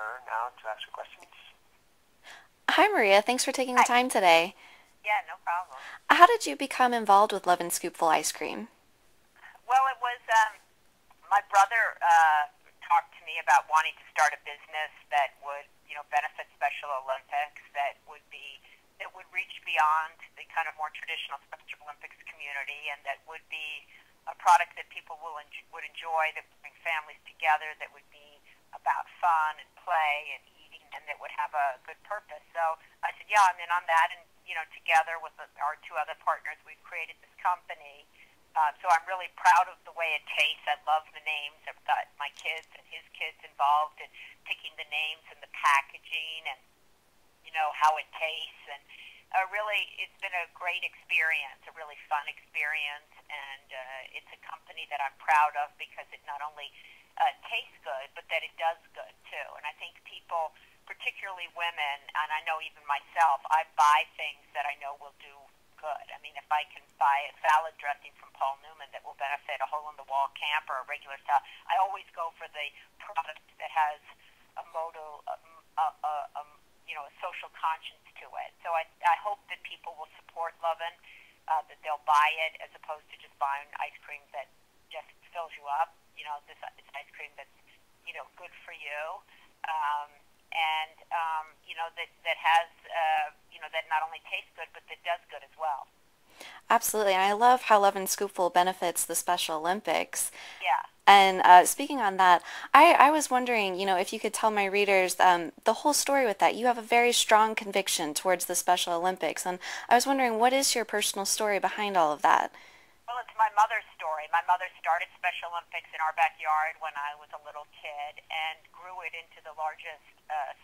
her now to ask her questions. Hi, Maria. Thanks for taking the Hi. time today. Yeah, no problem. How did you become involved with Love and Scoopful Ice Cream? Well, it was my brother talked to me about wanting to start a business that would, benefit Special Olympics, that would reach beyond the kind of more traditional Special Olympics community, and that would be a product that people would enjoy, that would bring families together, that would be about fun and play and eating, and that would have a good purpose. So I said, yeah, I'm in on that, and together with our two other partners, we've created this company. So I'm really proud of the way it tastes. I love the names. I've got my kids and his kids involved in picking the names and the packaging and, how it tastes. And really, it's been a great experience, a really fun experience. And it's a company that I'm proud of because it not only tastes good, but that it does good, too. And I think people, particularly women, and I know even myself, I buy things that I know will do good. I mean, if I can buy a salad dressing from Paul Newman that will benefit a hole-in-the-wall camper or a regular salad, I always go for the product that has a modal, a social conscience to it. So I hope that people will support Lovin', that they'll buy it as opposed to just buying ice cream that just fills you up. It's ice cream that's, good for you. That has, that not only tastes good, but that does good as well. Absolutely, and I love how Love and Scoopful benefits the Special Olympics. Yeah. And speaking on that, I was wondering, if you could tell my readers the whole story with that. You have a very strong conviction towards the Special Olympics, and I was wondering, what is your personal story behind all of that? Well, it's my mother's story. My mother started Special Olympics in our backyard when I was a little kid and grew it into the largest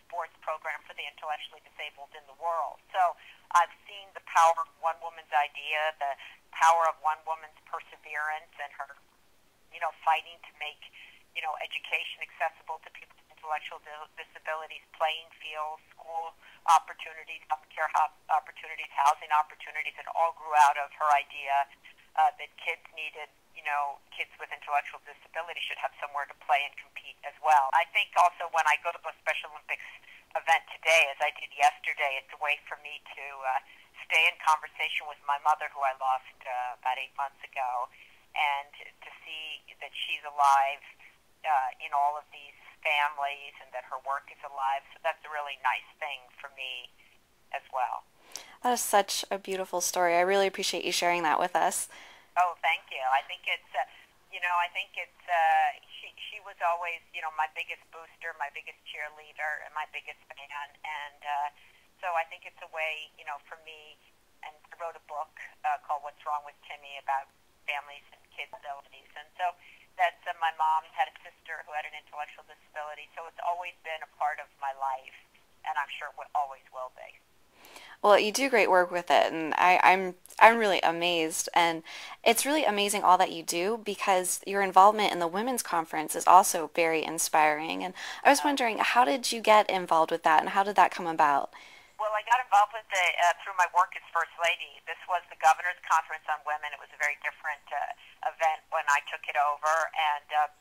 sports program for the intellectually disabled in the world. So I've seen the power of one woman's idea, the power of one woman's perseverance and her, fighting to make, education accessible to people with intellectual disabilities, playing fields, school opportunities, healthcare opportunities, housing opportunities. It all grew out of her idea that kids needed, kids with intellectual disability should have somewhere to play and compete as well. I think also when I go to a Special Olympics event today, as I did yesterday, it's a way for me to stay in conversation with my mother, who I lost about 8 months ago, and to see that she's alive in all of these families and that her work is alive. So that's a really nice thing for me as well. That is such a beautiful story. I really appreciate you sharing that with us. Oh, thank you. I think it's, she was always, my biggest booster, my biggest cheerleader, and my biggest fan. And so I think it's a way, for me, and I wrote a book called What's Wrong with Timmy about families and kids' abilities. And so that's, my mom had a sister who had an intellectual disability. So it's always been a part of my life, and I'm sure it always will be. Well, you do great work with it, and I'm really amazed. And it's really amazing all that you do because your involvement in the women's conference is also very inspiring. And I was wondering, how did you get involved with that, and how did that come about? Well, I got involved with it through my work as First Lady. This was the Governor's Conference on Women. It was a very different event when I took it over, and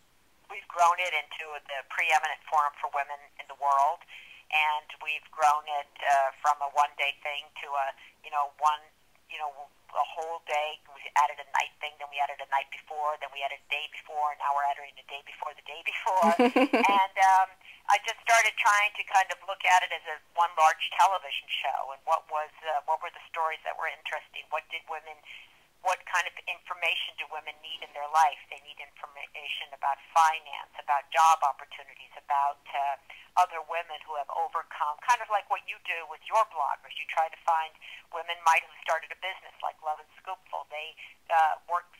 we've grown it into the preeminent forum for women in the world. And we've grown it from a one-day thing to a, a whole day. We added a night thing, then we added a night before, then we added a day before, and now we're adding a day before the day before. And I just started trying to kind of look at it as one large television show, and what were the stories that were interesting? What kind of information do women need in their life? They need information about finance, about job opportunities, about other women who have overcome, kind of like what you do with your bloggers. You try to find women who started a business like Love and Scoopful. They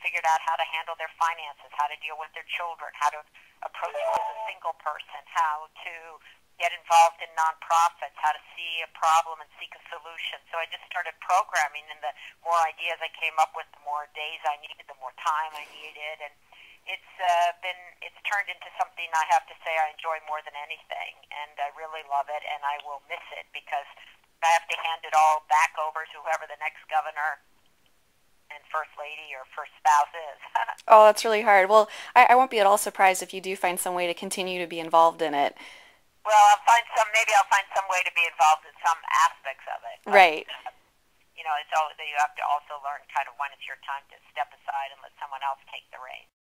figured out how to handle their finances, how to deal with their children, how to approach it as a single person, how to get involved in nonprofits, how to see a problem and seek a solution. So I just started programming, and the more ideas I came up with, the more days I needed, the more time I needed, and it's turned into something I have to say I enjoy more than anything, and I really love it, and I will miss it because I have to hand it all back over to whoever the next governor and First Lady or First Spouse is. Oh, that's really hard. Well, I won't be at all surprised if you do find some way to continue to be involved in it. Well, maybe I'll find some way to be involved in some aspects of it. But, Right. it's always, you have to also learn kind of when it's your time to step aside and let someone else take the reins.